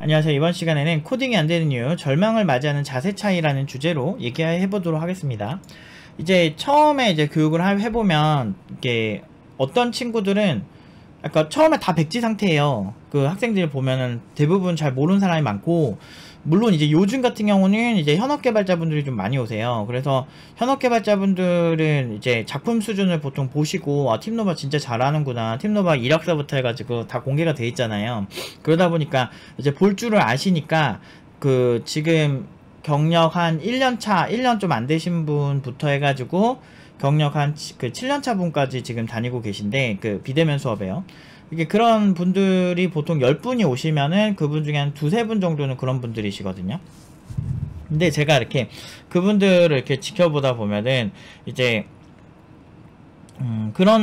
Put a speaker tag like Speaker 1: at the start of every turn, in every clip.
Speaker 1: 안녕하세요. 이번 시간에는 코딩이 안되는 이유, 절망을 맞이하는 자세 차이라는 주제로 얘기해보도록 하겠습니다. 이제 처음에 이제 교육을 해보면 이게 어떤 친구들은 약간 처음에 다 백지 상태예요. 그 학생들 보면은 대부분 잘 모르는 사람이 많고, 물론 이제 요즘 같은 경우는 이제 현업 개발자분들이 좀 많이 오세요. 그래서 현업 개발자분들은 이제 작품 수준을 보통 보시고, 아, 팀노바 진짜 잘하는구나. 팀노바 이력서부터 해가지고 다 공개가 돼 있잖아요. 그러다 보니까 이제 볼 줄을 아시니까, 그 지금 경력 한 1년차, 1년 좀 안 되신 분부터 해가지고 경력 한 그 7년차 분까지 지금 다니고 계신데, 그 비대면 수업에요. 이게 그런 분들이 보통 10분이 오시면은 그분 중에 한 두세 분 정도는 그런 분들이시거든요. 근데 제가 이렇게 그분들을 이렇게 지켜보다 보면은 이제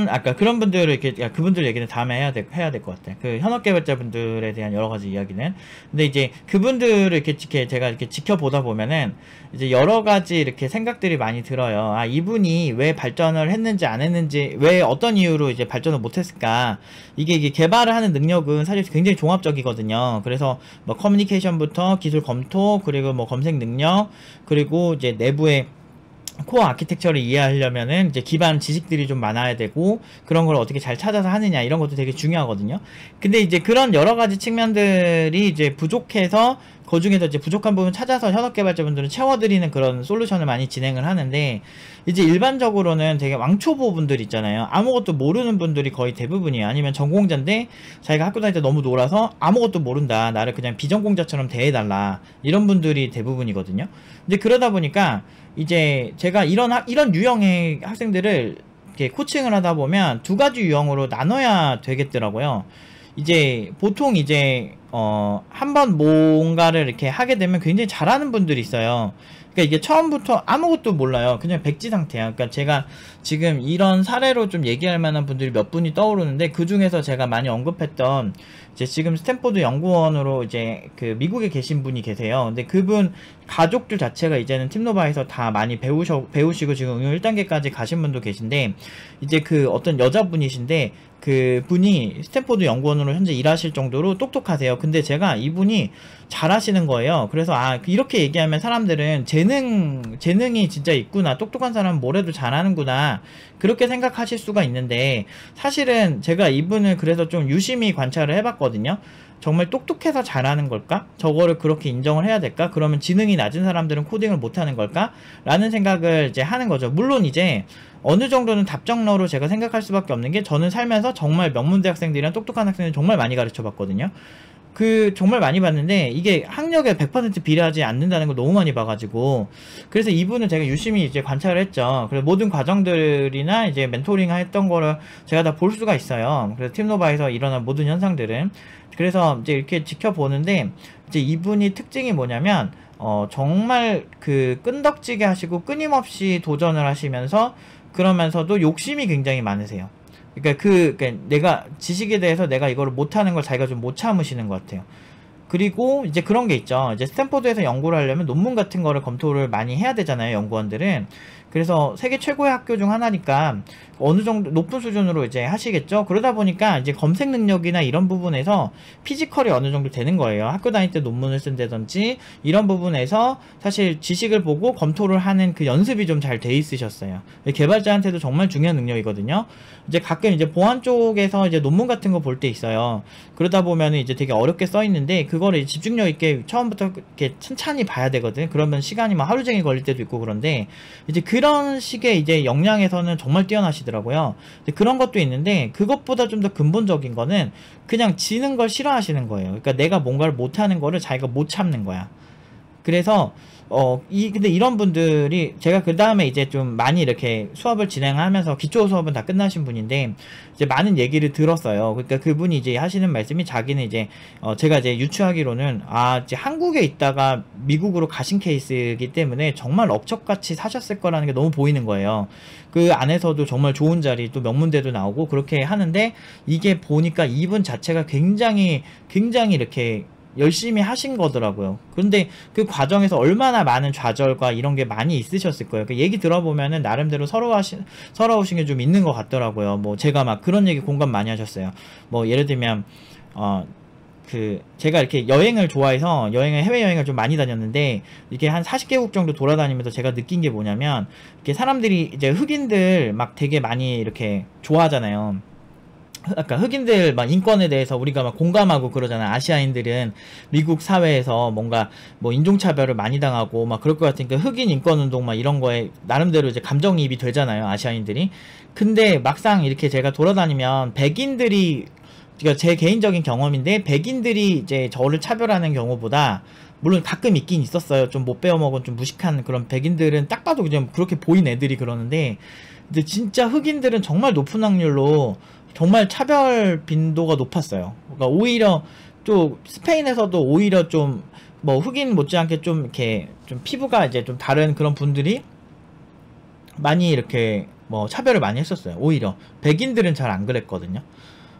Speaker 1: 아까 그런 분들을 이렇게, 그분들 얘기는 다음에 해야 될 것 같아. 그 현업개발자분들에 대한 여러 가지 이야기는. 근데 이제 그분들을 이렇게 제가 이렇게 지켜보다 보면은 이제 여러 가지 이렇게 생각들이 많이 들어요. 아, 이분이 왜 발전을 했는지 안 했는지, 왜 어떤 이유로 이제 발전을 못 했을까. 이게 개발을 하는 능력은 사실 굉장히 종합적이거든요. 그래서 뭐 커뮤니케이션부터 기술 검토, 그리고 뭐 검색 능력, 그리고 이제 내부의 코어 아키텍처를 이해하려면은 이제 기반 지식들이 좀 많아야 되고, 그런 걸 어떻게 잘 찾아서 하느냐, 이런 것도 되게 중요하거든요. 근데 이제 그런 여러 가지 측면들이 이제 부족해서, 그 중에서 이제 부족한 부분 찾아서 현업 개발자분들은 채워드리는 그런 솔루션을 많이 진행을 하는데, 이제 일반적으로는 되게 왕초보 분들 있잖아요. 아무것도 모르는 분들이 거의 대부분이에요. 아니면 전공자인데 자기가 학교 다닐 때 너무 놀아서 아무것도 모른다, 나를 그냥 비전공자처럼 대해달라, 이런 분들이 대부분이거든요. 이제 그러다 보니까 이제 제가 이런 유형의 학생들을 이렇게 코칭을 하다 보면 두 가지 유형으로 나눠야 되겠더라고요. 이제 보통 이제 한번 뭔가를 이렇게 하게 되면 굉장히 잘하는 분들이 있어요. 그러니까 이게 처음부터 아무것도 몰라요. 그냥 백지 상태야. 그러니까 제가 지금 이런 사례로 좀 얘기할 만한 분들이 몇 분이 떠오르는데, 그 중에서 제가 많이 언급했던 이제 지금 스탠포드 연구원으로 이제 그 미국에 계신 분이 계세요. 근데 그분 가족들 자체가 이제는 팀노바에서 다 많이 배우시고 지금 응용 1단계까지 가신 분도 계신데, 이제 그 어떤 여자분이신데, 그 분이 스탠포드 연구원으로 현재 일하실 정도로 똑똑하세요. 근데 제가 이분이 잘하시는 거예요. 그래서 아, 이렇게 얘기하면 사람들은 재능이 진짜 있구나, 똑똑한 사람은 뭘 해도 잘하는구나, 그렇게 생각하실 수가 있는데, 사실은 제가 이분을 그래서 좀 유심히 관찰을 해봤거든요. 정말 똑똑해서 잘하는 걸까? 저거를 그렇게 인정을 해야 될까? 그러면 지능이 낮은 사람들은 코딩을 못하는 걸까? 라는 생각을 이제 하는 거죠. 물론 이제 어느 정도는 답정너로 제가 생각할 수밖에 없는 게, 저는 살면서 정말 명문대 학생들이랑 똑똑한 학생들 정말 많이 가르쳐 봤거든요. 정말 많이 봤는데 이게 학력에 100% 비례하지 않는다는 걸 너무 많이 봐가지고, 그래서 이분은 제가 유심히 이제 관찰을 했죠. 그래서 모든 과정들이나 이제 멘토링 했던 거를 제가 다 볼 수가 있어요. 그래서 팀노바에서 일어난 모든 현상들은. 그래서 이제 이렇게 지켜보는데, 이제 이분이 특징이 뭐냐면, 정말 그 끈덕지게 하시고 끊임없이 도전을 하시면서, 그러면서도 욕심이 굉장히 많으세요. 그러니까 내가 지식에 대해서 내가 이거를 못하는 걸 자기가 좀 못 참으시는 것 같아요. 그리고 이제 그런 게 있죠. 이제 스탠포드에서 연구를 하려면 논문 같은 거를 검토를 많이 해야 되잖아요, 연구원들은. 그래서 세계 최고의 학교 중 하나니까 어느 정도 높은 수준으로 이제 하시겠죠. 그러다 보니까 이제 검색 능력이나 이런 부분에서 피지컬이 어느 정도 되는 거예요. 학교 다닐 때 논문을 쓴다든지 이런 부분에서 사실 지식을 보고 검토를 하는 그 연습이 좀 잘 돼 있으셨어요. 개발자한테도 정말 중요한 능력이거든요. 이제 가끔 이제 보안 쪽에서 이제 논문 같은 거 볼 때 있어요. 그러다 보면은 이제 되게 어렵게 써 있는데, 그거를 집중력 있게 처음부터 이렇게 천천히 봐야 되거든. 그러면 시간이 막 하루 종일 걸릴 때도 있고. 그런데 이제 그런 식의 이제 역량에서는 정말 뛰어나시더라고요. 근데 그런 것도 있는데, 그것보다 좀 더 근본적인 거는 그냥 지는 걸 싫어하시는 거예요. 그러니까 내가 뭔가를 못하는 거를 자기가 못 참는 거야. 그래서 근데 이런 분들이, 제가 그 다음에 이제 좀 많이 이렇게 수업을 진행하면서, 기초 수업은 다 끝나신 분인데 이제 많은 얘기를 들었어요. 그러니까 그분이 이제 하시는 말씀이, 자기는 이제 제가 이제 유추하기로는, 이제 한국에 있다가 미국으로 가신 케이스이기 때문에 정말 억척같이 사셨을 거라는 게 너무 보이는 거예요. 그 안에서도 정말 좋은 자리, 또 명문대도 나오고 그렇게 하는데, 이게 보니까 이분 자체가 굉장히 이렇게 열심히 하신 거더라고요. 그런데 그 과정에서 얼마나 많은 좌절과 이런 게 많이 있으셨을 거예요. 그 얘기 들어보면은 나름대로 서러우신 게 좀 있는 것 같더라고요. 뭐 제가 막 그런 얘기 공감 많이 하셨어요. 뭐 예를 들면 제가 이렇게 여행을 좋아해서 해외여행을 좀 많이 다녔는데, 이게 한 40개국 정도 돌아다니면서 제가 느낀 게 뭐냐면, 이렇게 사람들이 이제 흑인들 막 되게 많이 이렇게 좋아하잖아요. 아까 흑인들 막 인권에 대해서 우리가 막 공감하고 그러잖아요. 아시아인들은 미국 사회에서 뭔가 뭐 인종차별을 많이 당하고 막 그럴 것 같으니까 흑인 인권운동 막 이런 거에 나름대로 이제 감정이입이 되잖아요. 아시아인들이. 근데 막상 이렇게 제가 돌아다니면 백인들이, 그러니까 제 개인적인 경험인데, 백인들이 이제 저를 차별하는 경우보다, 물론 가끔 있긴 있었어요. 좀 못 배워먹은 좀 무식한 그런 백인들은 딱 봐도 그냥 그렇게 보인 애들이 그러는데, 근데 진짜 흑인들은 정말 높은 확률로 정말 차별 빈도가 높았어요. 그러니까 오히려 또 스페인에서도 오히려 좀 뭐 흑인 못지않게 좀 이렇게 좀 피부가 이제 좀 다른 그런 분들이 많이 이렇게 뭐 차별을 많이 했었어요. 오히려 백인들은 잘 안 그랬거든요.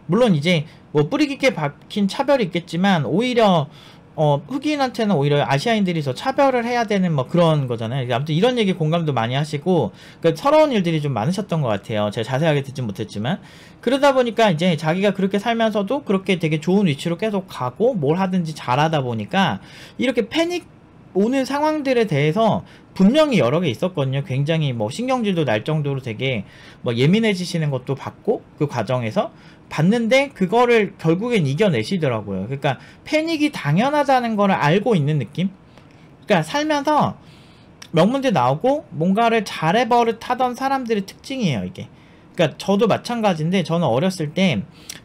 Speaker 1: 물론 이제 뭐 뿌리 깊게 박힌 차별이 있겠지만, 오히려 흑인한테는 오히려 아시아인들이 더 차별을 해야 되는 뭐 그런 거잖아요. 아무튼 이런 얘기 공감도 많이 하시고, 그러니까 서러운 일들이 좀 많으셨던 것 같아요. 제가 자세하게 듣진 못했지만. 그러다 보니까 이제 자기가 그렇게 살면서도 그렇게 되게 좋은 위치로 계속 가고 뭘 하든지 잘하다 보니까 이렇게 패닉 오는 상황들에 대해서 분명히 여러 개 있었거든요. 굉장히 뭐 신경질도 날 정도로 되게 뭐 예민해지시는 것도 봤고, 그 과정에서 봤는데 그거를 결국엔 이겨내시더라고요. 그러니까 패닉이 당연하다는 걸 알고 있는 느낌? 그러니까 살면서 명문대 나오고 뭔가를 잘해버릇하던 사람들의 특징이에요, 이게. 그러니까 저도 마찬가지인데, 저는 어렸을 때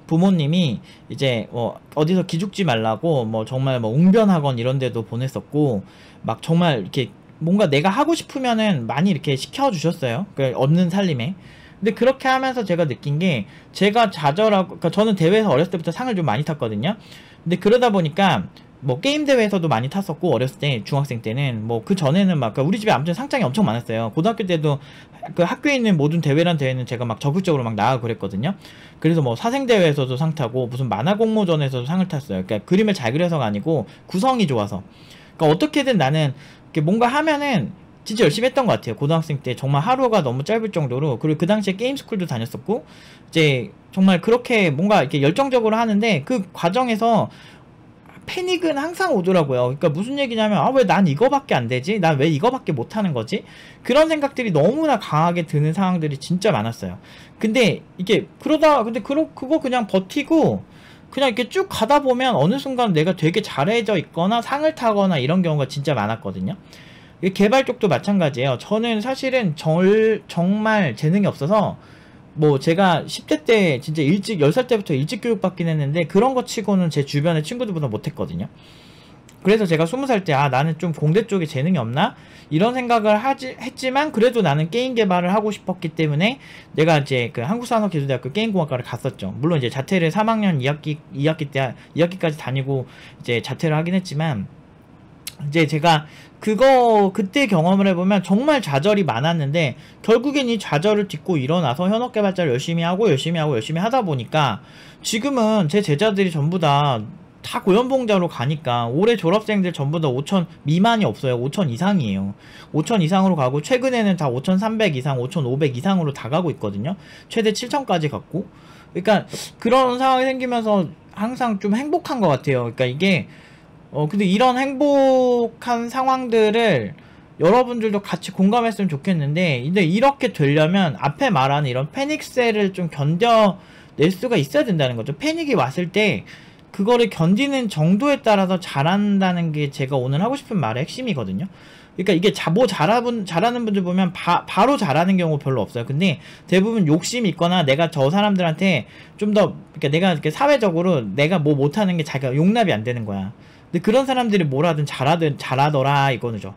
Speaker 1: 부모님이 이제 어디서 기죽지 말라고 뭐 정말 뭐 웅변학원 이런 데도 보냈었고, 막 정말 이렇게 뭔가 내가 하고 싶으면은 많이 이렇게 시켜주셨어요. 그 없는 살림에. 근데 그렇게 하면서 제가 느낀 게, 제가 좌절하고, 그러니까 저는 대회에서 어렸을 때부터 상을 좀 많이 탔거든요. 근데 그러다 보니까 뭐 게임 대회에서도 많이 탔었고, 어렸을 때 중학생 때는 뭐 그 전에는 막, 그러니까 우리 집에 아무튼 상장이 엄청 많았어요. 고등학교 때도 그 학교에 있는 모든 대회란 대회는 제가 막 적극적으로 막 나가고 그랬거든요. 그래서 뭐 사생대회에서도 상 타고, 무슨 만화 공모전에서도 상을 탔어요. 그러니까 그림을 잘 그려서가 아니고 구성이 좋아서. 그러니까 어떻게든 나는 이렇게 뭔가 하면은 진짜 열심히 했던 것 같아요. 고등학생 때 정말 하루가 너무 짧을 정도로. 그리고 그 당시에 게임스쿨도 다녔었고, 이제 정말 그렇게 뭔가 이렇게 열정적으로 하는데, 그 과정에서 패닉은 항상 오더라고요. 그러니까 무슨 얘기냐면, 아, 왜 난 이거밖에 안 되지? 난 왜 이거밖에 못하는 거지? 그런 생각들이 너무나 강하게 드는 상황들이 진짜 많았어요. 근데 이게 근데 그거 그냥 버티고 그냥 이렇게 쭉 가다 보면 어느 순간 내가 되게 잘해져 있거나 상을 타거나 이런 경우가 진짜 많았거든요. 개발 쪽도 마찬가지예요. 저는 사실은 정말 재능이 없어서, 뭐 제가 10대 때 진짜 10살 때부터 일찍 교육받긴 했는데, 그런 거 치고는 제 주변의 친구들보다 못했거든요. 그래서 제가 20살 때, 아, 나는 좀 공대 쪽에 재능이 없나? 이런 생각을 했지만, 그래도 나는 게임 개발을 하고 싶었기 때문에 내가 이제 그 한국산업기술대학교 게임공학과를 갔었죠. 물론 이제 자퇴를 3학년 2학기까지 다니고 이제 자퇴를 하긴 했지만, 이제 제가 그때 경험을 해보면 정말 좌절이 많았는데, 결국엔 이 좌절을 딛고 일어나서 현업개발자를 열심히 하다 보니까 지금은 제 제자들이 전부 다 고연봉자로 가니까, 올해 졸업생들 전부 다 5천 미만이 없어요. 5천 이상이에요. 5천 이상으로 가고, 최근에는 다 5,300 이상, 5,500 이상으로 다 가고 있거든요. 최대 7천까지 갔고. 그러니까 그런 상황이 생기면서 항상 좀 행복한 것 같아요. 그러니까 이게 근데 이런 행복한 상황들을 여러분들도 같이 공감했으면 좋겠는데, 근데 이렇게 되려면 앞에 말하는 이런 패닉셀을 좀 견뎌낼 수가 있어야 된다는 거죠. 패닉이 왔을 때 그거를 견디는 정도에 따라서 잘한다는 게 제가 오늘 하고 싶은 말의 핵심이거든요. 그러니까 이게 잘하는 분들 보면 바로 잘하는 경우 별로 없어요. 근데 대부분 욕심이 있거나, 내가 저 사람들한테 좀 더, 그러니까 내가 이렇게 사회적으로 내가 뭐 못하는 게 자기가 용납이 안 되는 거야. 근데 그런 사람들이 뭘 하든 잘하더라 이거죠.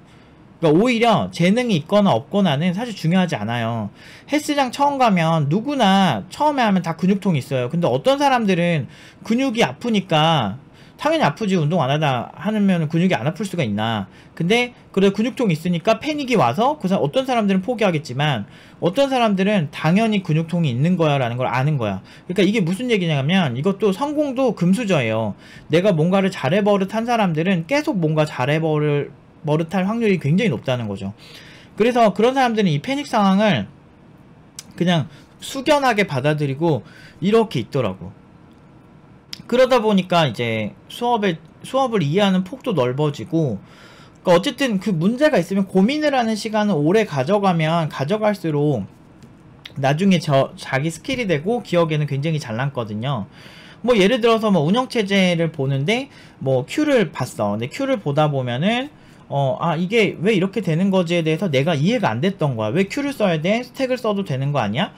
Speaker 1: 그러니까 오히려 재능이 있거나 없거나는 사실 중요하지 않아요. 헬스장 처음 가면 누구나 처음에 하면 다 근육통이 있어요. 근데 어떤 사람들은 근육이 아프니까, 당연히 아프지, 운동 안 하다 하면 근육이 안 아플 수가 있나. 근데 그래 근육통이 있으니까 패닉이 와서 어떤 사람들은 포기하겠지만, 어떤 사람들은 당연히 근육통이 있는 거야 라는 걸 아는 거야. 그러니까 이게 무슨 얘기냐면, 이것도 성공도 금수저예요. 내가 뭔가를 잘해버릇한 사람들은 계속 뭔가 잘해버릇할 확률이 굉장히 높다는 거죠. 그래서 그런 사람들은 이 패닉 상황을 그냥 숙연하게 받아들이고 이렇게 있더라고. 그러다 보니까 이제 수업을 이해하는 폭도 넓어지고, 그러니까 어쨌든 그 문제가 있으면 고민을 하는 시간을 오래 가져가면 가져갈수록 나중에 자기 스킬이 되고 기억에는 굉장히 잘 남거든요. 뭐 예를 들어서 뭐 운영체제를 보는데 뭐 Q를 봤어. 근데 Q를 보다 보면은 이게 왜 이렇게 되는 거지에 대해서 내가 이해가 안 됐던 거야. 왜 Q를 써야 돼? 스택을 써도 되는 거 아니야?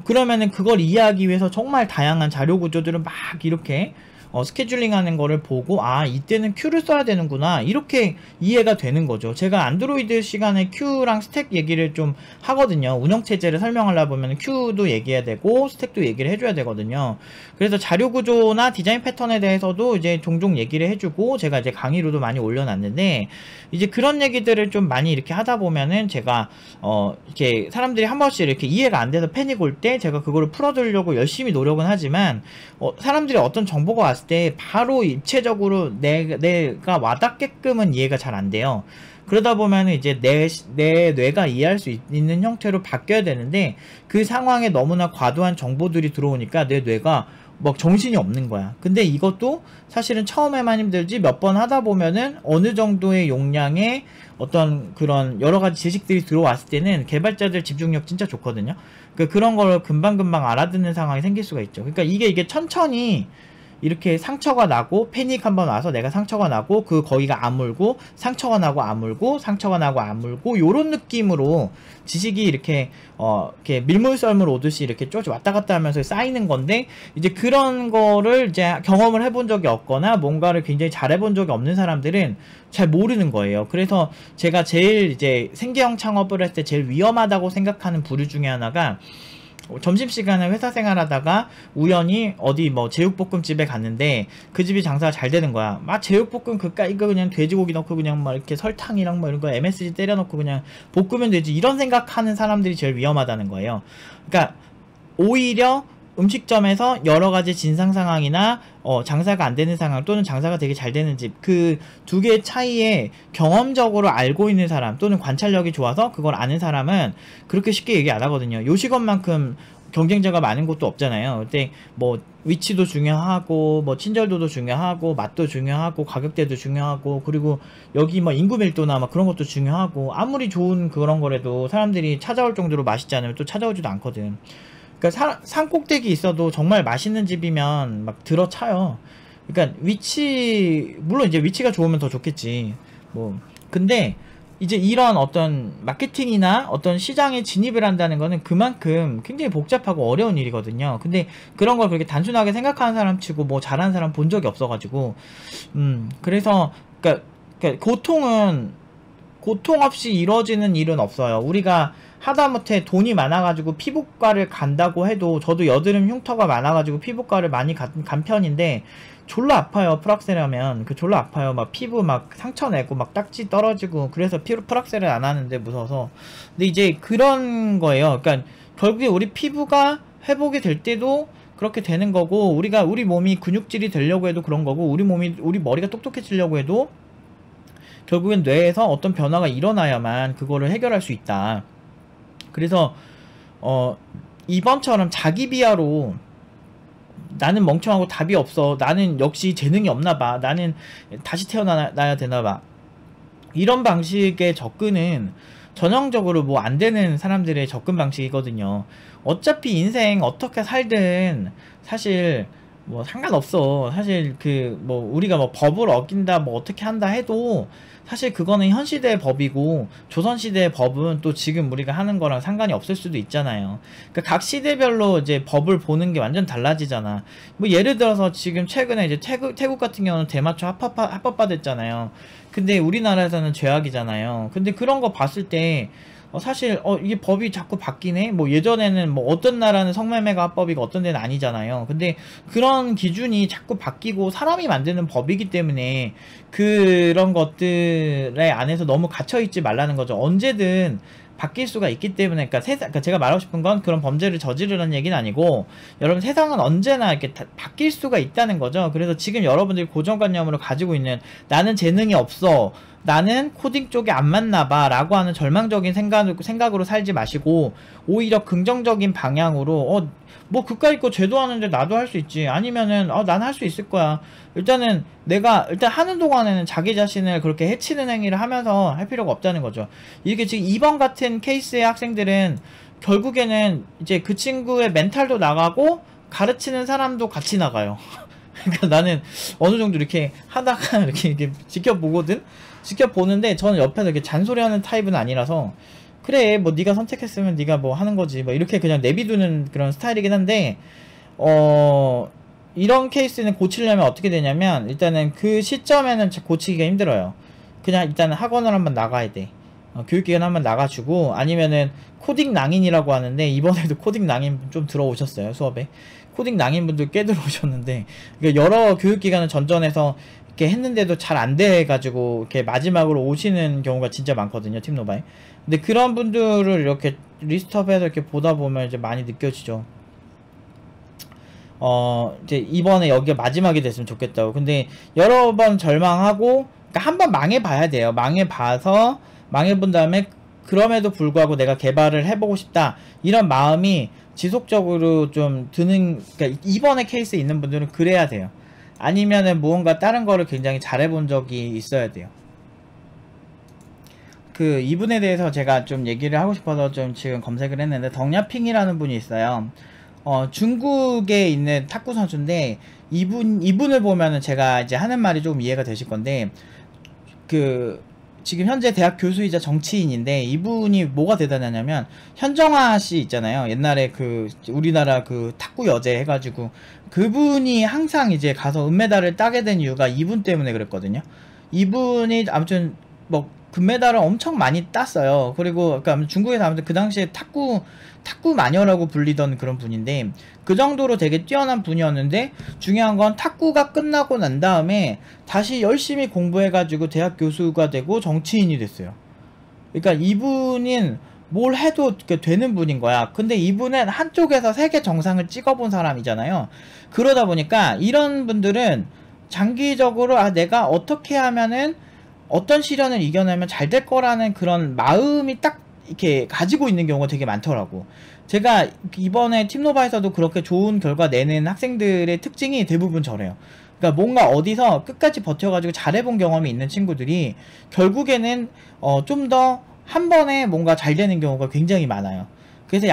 Speaker 1: 그러면은 그걸 이해하기 위해서 정말 다양한 자료 구조들을 막 이렇게 스케줄링 하는 거를 보고, 이때는 Q를 써야 되는구나, 이렇게 이해가 되는 거죠. 제가 안드로이드 시간에 Q랑 스택 얘기를 좀 하거든요. 운영체제를 설명하려 보면 Q도 얘기해야 되고 스택도 얘기를 해줘야 되거든요. 그래서 자료 구조나 디자인 패턴에 대해서도 이제 종종 얘기를 해주고, 제가 이제 강의로도 많이 올려놨는데, 이제 그런 얘기들을 좀 많이 이렇게 하다 보면은 제가 이렇게 사람들이 한 번씩 이렇게 이해가 안 돼서 패닉 올 때 제가 그거를 풀어드리려고 열심히 노력은 하지만, 사람들이 어떤 정보가 왔을 때 바로 입체적으로 내가 와닿게끔은 이해가 잘 안 돼요. 그러다 보면 이제 내 뇌가 이해할 수 있는 형태로 바뀌어야 되는데, 그 상황에 너무나 과도한 정보들이 들어오니까 내 뇌가 막 정신이 없는 거야. 근데 이것도 사실은 처음에만 힘들지 몇 번 하다 보면은 어느 정도의 용량의 어떤 그런 여러 가지 지식들이 들어왔을 때는 개발자들 집중력 진짜 좋거든요. 그런 걸 금방금방 알아듣는 상황이 생길 수가 있죠. 그러니까 이게 천천히 이렇게 상처가 나고, 패닉 한번 와서 내가 상처가 나고, 거기가 아물고, 상처가 나고 아물고, 상처가 나고 아물고, 요런 느낌으로 지식이 이렇게 밀물썰물 오듯이 이렇게 쭉 왔다 갔다 하면서 쌓이는 건데, 이제 그런 거를 이제 경험을 해본 적이 없거나 뭔가를 굉장히 잘해본 적이 없는 사람들은 잘 모르는 거예요. 그래서 제가 제일 이제 생계형 창업을 할 때 제일 위험하다고 생각하는 부류 중에 하나가, 점심시간에 회사 생활하다가 우연히 어디 뭐 제육볶음집에 갔는데 그 집이 장사가 잘 되는 거야. 막 제육볶음 이거 그냥 돼지고기 넣고 그냥 막 이렇게 설탕이랑 뭐 이런 거 MSG 때려넣고 그냥 볶으면 되지, 이런 생각하는 사람들이 제일 위험하다는 거예요. 그러니까 오히려 음식점에서 여러가지 진상 상황이나 장사가 안 되는 상황, 또는 장사가 되게 잘 되는 집, 그 두 개의 차이에 경험적으로 알고 있는 사람, 또는 관찰력이 좋아서 그걸 아는 사람은 그렇게 쉽게 얘기 안 하거든요. 요식업만큼 경쟁자가 많은 곳도 없잖아요. 근데 뭐 위치도 중요하고, 뭐 친절도도 중요하고, 맛도 중요하고, 가격대도 중요하고, 그리고 여기 뭐 인구 밀도나 막 그런 것도 중요하고, 아무리 좋은 그런 거라도 사람들이 찾아올 정도로 맛있지 않으면 또 찾아오지도 않거든. 그러니까 산 꼭대기 있어도 정말 맛있는 집이면 막 들어차요. 그러니까 물론 이제 위치가 좋으면 더 좋겠지. 뭐 근데 이제 이런 어떤 마케팅이나 어떤 시장에 진입을 한다는 거는 그만큼 굉장히 복잡하고 어려운 일이거든요. 근데 그런 걸 그렇게 단순하게 생각하는 사람 치고 뭐 잘하는 사람 본 적이 없어가지고, 그래서 그러니까 고통 없이 이루어지는 일은 없어요. 우리가 하다못해 돈이 많아가지고 피부과를 간다고 해도, 저도 여드름 흉터가 많아가지고 피부과를 많이 간 편인데 졸라 아파요. 프락셀하면 졸라 아파요. 막 피부 막 상처 내고 막 딱지 떨어지고, 그래서 프락셀을 안 하는데 무서워서. 근데 이제 그런 거예요. 그러니까 결국에 우리 피부가 회복이 될 때도 그렇게 되는 거고, 우리 몸이 근육질이 되려고 해도 그런 거고, 우리 머리가 똑똑해지려고 해도 결국엔 뇌에서 어떤 변화가 일어나야만 그거를 해결할 수 있다. 그래서 이번처럼 자기 비하로 나는 멍청하고 답이 없어, 나는 역시 재능이 없나봐, 나는 다시 태어나야 되나봐, 이런 방식의 접근은 전형적으로 뭐 안되는 사람들의 접근 방식이거든요. 어차피 인생 어떻게 살든 사실 뭐 상관없어. 사실 뭐 우리가 뭐 법을 어긴다 뭐 어떻게 한다 해도 사실 그거는 현 시대의 법이고, 조선시대의 법은 또 지금 우리가 하는 거랑 상관이 없을 수도 있잖아요. 그러니까 각 시대별로 이제 법을 보는 게 완전 달라지잖아. 뭐 예를 들어서 지금 최근에 이제 태국 같은 경우는 대마초 합법화됐잖아요. 근데 우리나라에서는 죄악이잖아요. 근데 그런 거 봤을 때 사실 이게 법이 자꾸 바뀌네. 뭐 예전에는 뭐 어떤 나라는 성매매가 합법이고 어떤 데는 아니잖아요. 근데 그런 기준이 자꾸 바뀌고 사람이 만드는 법이기 때문에 그런 것들에 안에서 너무 갇혀있지 말라는 거죠. 언제든 바뀔 수가 있기 때문에, 그러니까 제가 말하고 싶은 건 그런 범죄를 저지르라는 얘기는 아니고, 여러분 세상은 언제나 이렇게 바뀔 수가 있다는 거죠. 그래서 지금 여러분들이 고정관념으로 가지고 있는 나는 재능이 없어, 나는 코딩 쪽에 안 맞나봐 라고 하는 절망적인 생각으로 살지 마시고, 오히려 긍정적인 방향으로 뭐 그까짓 거 쟤도 하는데 나도 할 수 있지, 아니면은 난 할 수 있을 거야. 일단은 내가 일단 하는 동안에는 자기 자신을 그렇게 해치는 행위를 하면서 할 필요가 없다는 거죠. 이렇게 지금 2번 같은 케이스의 학생들은 결국에는 이제 그 친구의 멘탈도 나가고 가르치는 사람도 같이 나가요. 그러니까 나는 어느 정도 이렇게 하다가 이렇게 지켜보는데 저는 옆에서 이렇게 잔소리하는 타입은 아니라서, 그래 뭐 네가 선택했으면 네가 뭐 하는 거지 뭐 이렇게 그냥 내비두는 그런 스타일이긴 한데, 이런 케이스는 고치려면 어떻게 되냐면, 일단은 그 시점에는 고치기가 힘들어요. 그냥 일단은 학원을 한번 나가야 돼. 교육기관 한번 나가주고, 아니면은 코딩 낭인이라고 하는데, 이번에도 코딩 낭인 좀 들어오셨어요, 수업에. 코딩 낭인 분들 꽤 들어오셨는데, 그러니까 여러 교육기관을 전전해서 이렇게 했는데도 잘 안 돼가지고 이렇게 마지막으로 오시는 경우가 진짜 많거든요, 팀노바에. 근데 그런 분들을 이렇게 리스트업해서 이렇게 보다 보면 이제 많이 느껴지죠. 이제 이번에 여기가 마지막이 됐으면 좋겠다고. 근데 여러 번 절망하고, 그러니까 한번 망해봐야 돼요. 망해본 다음에 그럼에도 불구하고 내가 개발을 해보고 싶다, 이런 마음이 지속적으로 좀 드는, 그러니까 이번에 케이스에 있는 분들은 그래야 돼요. 아니면은 무언가 다른 거를 굉장히 잘해본 적이 있어야 돼요. 이분에 대해서 제가 좀 얘기를 하고 싶어서 좀 지금 검색을 했는데, 덩야핑이라는 분이 있어요. 중국에 있는 탁구 선수인데, 이분을 보면은 제가 이제 하는 말이 좀 이해가 되실 건데, 지금 현재 대학 교수이자 정치인인데, 이분이 뭐가 대단하냐면, 현정아 씨 있잖아요. 옛날에 우리나라 탁구 여제 해가지고, 그분이 항상 이제 가서 은메달을 따게 된 이유가 이분 때문에 그랬거든요. 이분이 아무튼 뭐 금메달을 엄청 많이 땄어요. 그리고 그러니까 중국에서 아무튼 그 당시에 탁구 마녀라고 불리던 그런 분인데, 그 정도로 되게 뛰어난 분이었는데, 중요한 건 탁구가 끝나고 난 다음에 다시 열심히 공부해가지고 대학 교수가 되고 정치인이 됐어요. 그러니까 이분은 뭘 해도 되는 분인 거야. 근데 이분은 한쪽에서 세계 정상을 찍어본 사람이잖아요. 그러다 보니까 이런 분들은 장기적으로 내가 어떻게 하면은 어떤 시련을 이겨내면 잘 될 거라는 그런 마음이 딱 이렇게 가지고 있는 경우가 되게 많더라고. 제가 이번에 팀노바에서도 그렇게 좋은 결과 내는 학생들의 특징이 대부분 저래요. 그러니까 뭔가 어디서 끝까지 버텨가지고 잘해본 경험이 있는 친구들이 결국에는 좀 더 한 번에 뭔가 잘 되는 경우가 굉장히 많아요. 그래서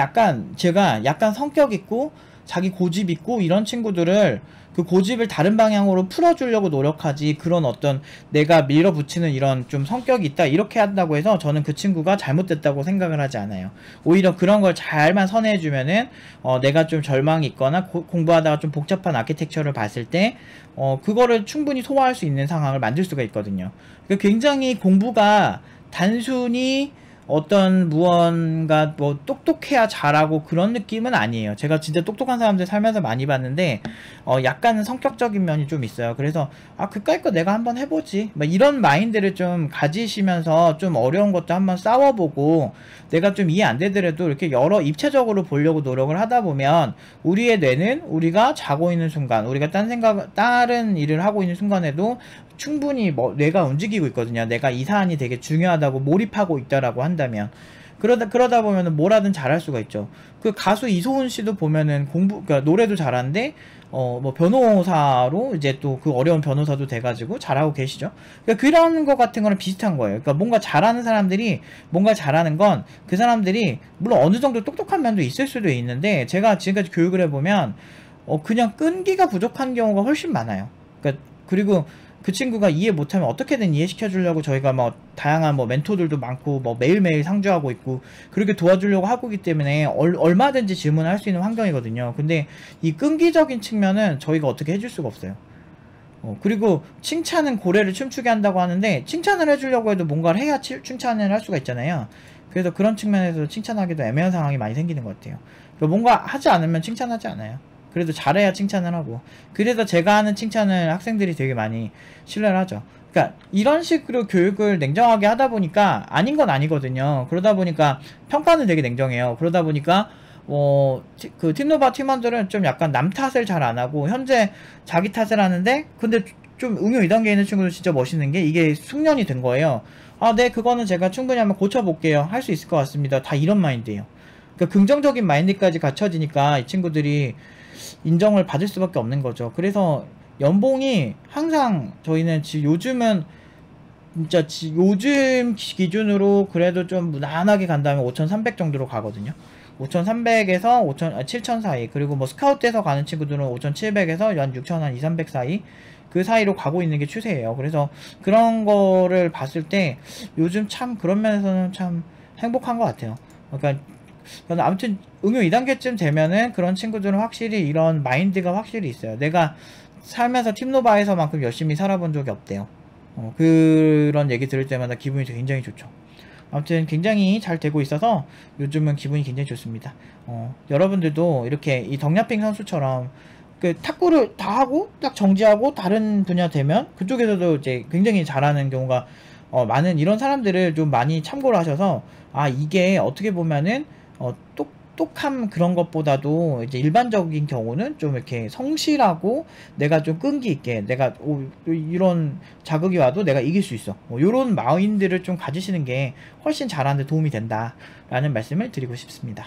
Speaker 1: 제가 약간 성격 있고 자기 고집 있고 이런 친구들을, 그 고집을 다른 방향으로 풀어주려고 노력하지, 그런 어떤 내가 밀어붙이는 이런 좀 성격이 있다 이렇게 한다고 해서 저는 그 친구가 잘못됐다고 생각을 하지 않아요. 오히려 그런 걸 잘만 선회해주면은 내가 좀 절망이 있거나 공부하다가 좀 복잡한 아키텍처를 봤을 때 그거를 충분히 소화할 수 있는 상황을 만들 수가 있거든요. 그러니까 굉장히 공부가 단순히 어떤 무언가 뭐 똑똑해야 잘하고 그런 느낌은 아니에요. 제가 진짜 똑똑한 사람들 살면서 많이 봤는데 약간은 성격적인 면이 좀 있어요. 그래서 그까짓 거 내가 한번 해보지 막 이런 마인드를 좀 가지시면서 좀 어려운 것도 한번 싸워보고, 내가 좀 이해 안 되더라도 이렇게 여러 입체적으로 보려고 노력을 하다 보면 우리의 뇌는 우리가 자고 있는 순간, 우리가 다른 일을 하고 있는 순간에도 충분히 뇌가 움직이고 있거든요. 내가 이 사안이 되게 중요하다고 몰입하고 있다라고 한다면. 그러다 보면은 뭐라든 잘할 수가 있죠. 그 가수 이소은 씨도 보면은 그러니까 노래도 잘하는데 뭐 변호사로 이제 또 그 어려운 변호사도 돼가지고 잘하고 계시죠. 그러니까 그런 거 같은 거는 비슷한 거예요. 그러니까 뭔가 잘하는 사람들이, 뭔가 잘하는 건 그 사람들이 물론 어느 정도 똑똑한 면도 있을 수도 있는데, 제가 지금까지 교육을 해보면 그냥 끈기가 부족한 경우가 훨씬 많아요. 그리고 그 친구가 이해 못하면 어떻게든 이해시켜 주려고 저희가 뭐 다양한 뭐 멘토들도 많고 뭐 매일매일 상주하고 있고 그렇게 도와주려고 하고 있기 때문에 얼마든지 질문을 할 수 있는 환경이거든요. 근데 이 끈기적인 측면은 저희가 어떻게 해줄 수가 없어요. 그리고 칭찬은 고래를 춤추게 한다고 하는데, 칭찬을 해주려고 해도 뭔가를 해야 칭찬을 할 수가 있잖아요. 그래서 그런 측면에서 칭찬하기도 애매한 상황이 많이 생기는 것 같아요. 뭔가 하지 않으면 칭찬하지 않아요. 그래도 잘해야 칭찬을 하고. 그래서 제가 하는 칭찬을 학생들이 되게 많이 신뢰를 하죠. 그러니까 이런 식으로 교육을 냉정하게 하다 보니까 아닌 건 아니거든요. 그러다 보니까 평가는 되게 냉정해요. 그러다 보니까 그 팀노바 팀원들은 좀 약간 남 탓을 잘 안 하고 현재 자기 탓을 하는데, 근데 좀 응용 2단계에 있는 친구들 진짜 멋있는 게 이게 숙련이 된 거예요. 아, 네, 그거는 제가 충분히 한번 고쳐볼게요. 할 수 있을 것 같습니다. 다 이런 마인드예요. 그러니까 긍정적인 마인드까지 갖춰지니까 이 친구들이 인정을 받을 수밖에 없는 거죠. 그래서 연봉이 항상 저희는 요즘은 진짜 요즘 기준으로 그래도 좀 무난하게 간다면 5,300 정도로 가거든요. 5,300에서 7,000 사이. 그리고 뭐 스카우트에서 가는 친구들은 5,700에서 한 6,000, 한 2, 300 사이. 그 사이로 가고 있는 게 추세예요. 그래서 그런 거를 봤을 때 요즘 참 그런 면에서는 참 행복한 것 같아요. 그러니까 아무튼 응용 2단계쯤 되면은 그런 친구들은 확실히 이런 마인드가 확실히 있어요. 내가 살면서 팀노바에서만큼 열심히 살아본 적이 없대요. 그런 얘기 들을 때마다 기분이 굉장히 좋죠. 아무튼 굉장히 잘 되고 있어서 요즘은 기분이 굉장히 좋습니다. 여러분들도 이렇게 이 덕야핑 선수처럼 그 탁구를 다 하고 딱 정지하고 다른 분야 되면 그쪽에서도 이제 굉장히 잘하는 경우가 많은, 이런 사람들을 좀 많이 참고를 하셔서, 아, 이게 어떻게 보면은 똑똑함 그런 것보다도 이제 일반적인 경우는 좀 이렇게 성실하고 내가 좀 끈기 있게, 내가 이런 자극이 와도 내가 이길 수 있어, 요런 마인드를 좀 가지시는 게 훨씬 잘하는 데 도움이 된다라는 말씀을 드리고 싶습니다.